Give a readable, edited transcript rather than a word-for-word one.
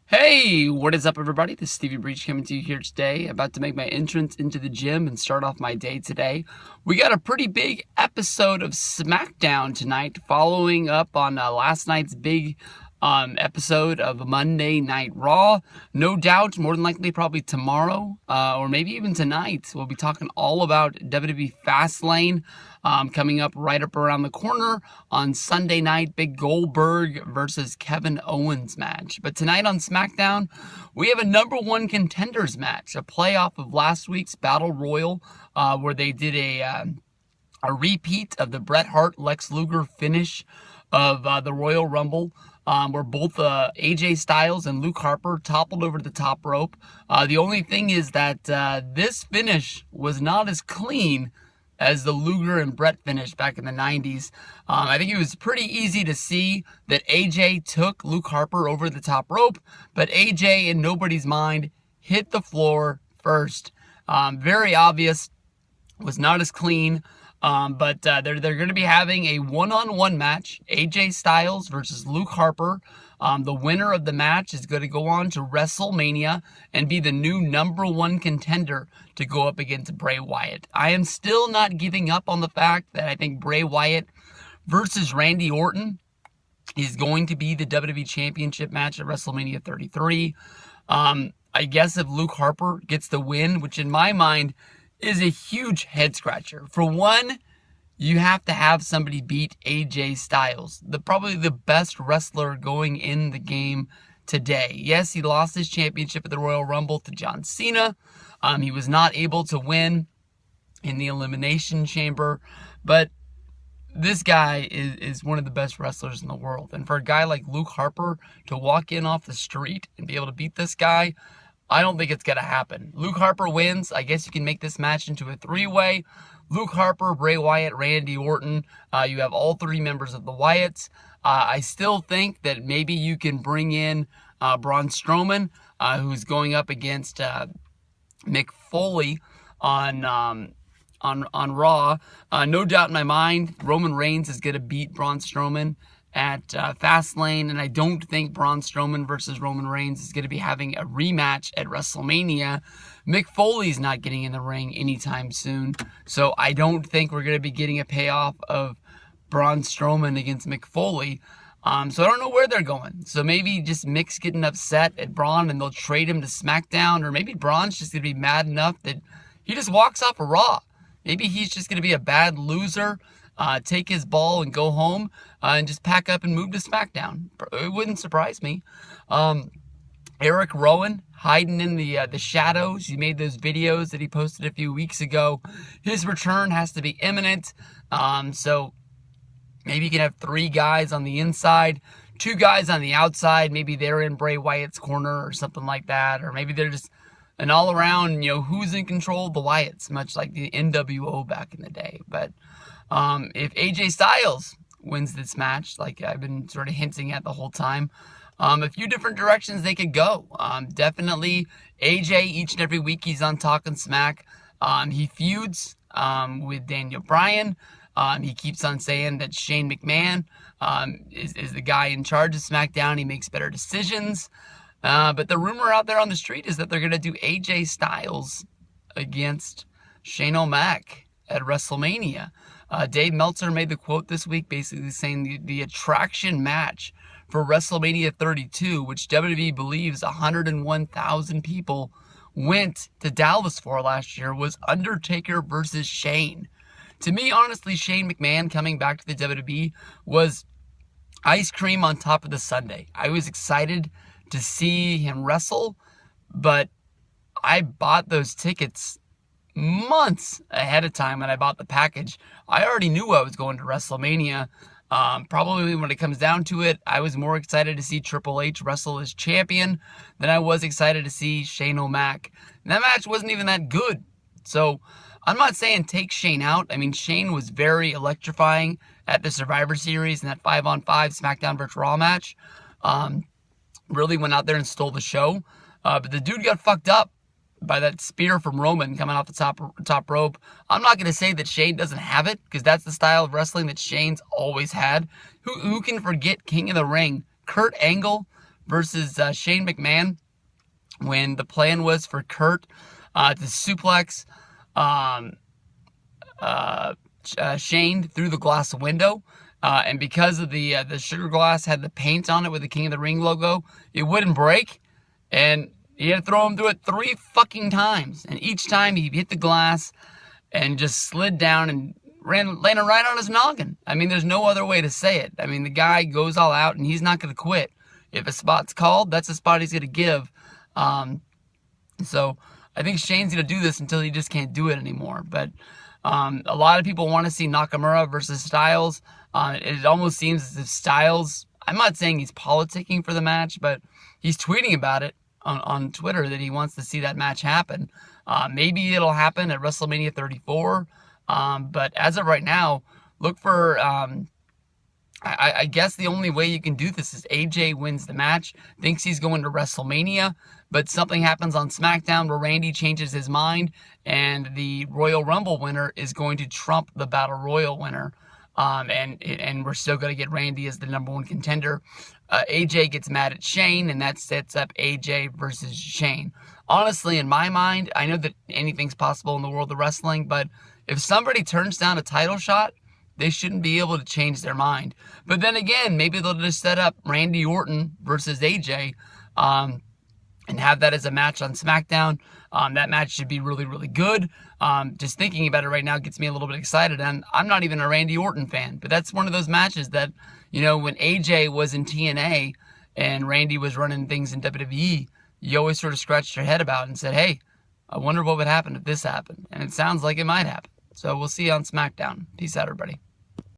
Hey, what is up everybody? This is Stevie Breach coming to you here today, about to make my entrance into the gym and start off my day today. We got a pretty big episode of SmackDown tonight, following up on last night's big episode of Monday Night Raw. No doubt, more than likely probably tomorrow, or maybe even tonight, we'll be talking all about WWE Fastlane. Coming up right up around the corner on Sunday night, big Goldberg versus Kevin Owens match. But tonight on SmackDown, we have a number one contenders match, a playoff of last week's Battle Royal, where they did a repeat of the Bret Hart Lex Luger finish of the Royal Rumble. Where both AJ Styles and Luke Harper toppled over the top rope. The only thing is that this finish was not as clean as the Luger and Bret finish back in the 90s. I think it was pretty easy to see that AJ took Luke Harper over the top rope, but AJ, in nobody's mind, hit the floor first. Very obvious, was not as clean. But they're going to be having a one-on-one match, AJ Styles versus Luke Harper. The winner of the match is going to go on to WrestleMania and be the new number one contender to go up against Bray Wyatt. I am still not giving up on the fact that I think Bray Wyatt versus Randy Orton is going to be the WWE Championship match at WrestleMania 33. I guess if Luke Harper gets the win, which in my mind is a huge head scratcher. For one, you have to have somebody beat AJ Styles, probably the best wrestler going in the game today. Yes, he lost his championship at the Royal Rumble to John Cena. He was not able to win in the Elimination Chamber, but this guy is one of the best wrestlers in the world. And for a guy like Luke Harper to walk in off the street and be able to beat this guy, I don't think it's going to happen. Luke Harper wins. I guess you can make this match into a three-way. Luke Harper, Bray Wyatt, Randy Orton. You have all three members of the Wyatts. I still think that maybe you can bring in Braun Strowman, who's going up against Mick Foley on Raw. No doubt in my mind, Roman Reigns is going to beat Braun Strowman at Fastlane, and I don't think Braun Strowman versus Roman Reigns is going to be having a rematch at WrestleMania. Mick Foley's not getting in the ring anytime soon, so I don't think we're going to be getting a payoff of Braun Strowman against Mick Foley. So I don't know where they're going. So maybe just Mick's getting upset at Braun and they'll trade him to SmackDown, or maybe Braun's just going to be mad enough that he just walks off of Raw. Maybe he's just going to be a bad loser, take his ball and go home, and just pack up and move to SmackDown. It wouldn't surprise me. Eric Rowan hiding in the shadows. He made those videos that he posted a few weeks ago. His return has to be imminent. So maybe you can have three guys on the inside, two guys on the outside. Maybe they're in Bray Wyatt's corner or something like that. Or maybe they're just an all-around, who's in control of the Wyatts, much like the NWO back in the day. But if AJ Styles wins this match, like I've been sort of hinting at the whole time, a few different directions they could go. Definitely AJ, each and every week he's on Talkin' Smack. He feuds with Daniel Bryan. He keeps on saying that Shane McMahon is the guy in charge of SmackDown. He makes better decisions. But the rumor out there on the street is that they're going to do AJ Styles against Shane O'Mac at WrestleMania. Dave Meltzer made the quote this week basically saying the attraction match for WrestleMania 32, which WWE believes 101,000 people went to Dallas for last year, was Undertaker versus Shane. To me, honestly, Shane McMahon coming back to the WWE was ice cream on top of the sundae. I was excited to see him wrestle, but I bought those tickets months ahead of time when I bought the package. I already knew I was going to WrestleMania. Probably when it comes down to it, I was more excited to see Triple H wrestle as champion than I was excited to see Shane O'Mac. And that match wasn't even that good. So I'm not saying take Shane out. I mean, Shane was very electrifying at the Survivor Series and that 5-on-5 SmackDown vs. Raw match. Really went out there and stole the show. But the dude got fucked up by that spear from Roman coming off the top rope. I'm not going to say that Shane doesn't have it, because that's the style of wrestling that Shane's always had. Who can forget King of the Ring, Kurt Angle versus Shane McMahon, when the plan was for Kurt to suplex Shane through the glass window. And because of the sugar glass had the paint on it with the King of the Ring logo, it wouldn't break. And he had to throw him through it 3 fucking times. And each time he hit the glass and just slid down and landed right on his noggin. I mean, there's no other way to say it. I mean, the guy goes all out and he's not going to quit. If a spot's called, that's a spot he's going to give. So I think Shane's going to do this until he just can't do it anymore. But a lot of people want to see Nakamura versus Styles. It almost seems as if Styles, I'm not saying he's politicking for the match, but he's tweeting about it on Twitter that he wants to see that match happen. Maybe it'll happen at WrestleMania 34. But as of right now, look for, I guess the only way you can do this is AJ wins the match, thinks he's going to WrestleMania, but something happens on SmackDown where Randy changes his mind, and the Royal Rumble winner is going to trump the Battle Royal winner. And we're still going to get Randy as the number 1 contender. AJ gets mad at Shane, and that sets up AJ versus Shane. Honestly, in my mind, I know that anything's possible in the world of wrestling, but if somebody turns down a title shot, they shouldn't be able to change their mind. But then again, maybe they'll just set up Randy Orton versus AJ, and have that as a match on SmackDown. That match should be really, really good. Just thinking about it right now gets me a little bit excited. And I'm not even a Randy Orton fan, but that's one of those matches that, you know, when AJ was in TNA and Randy was running things in WWE, you always sort of scratched your head about and said, hey, I wonder what would happen if this happened. And it sounds like it might happen. So we'll see you on SmackDown. Peace out, everybody.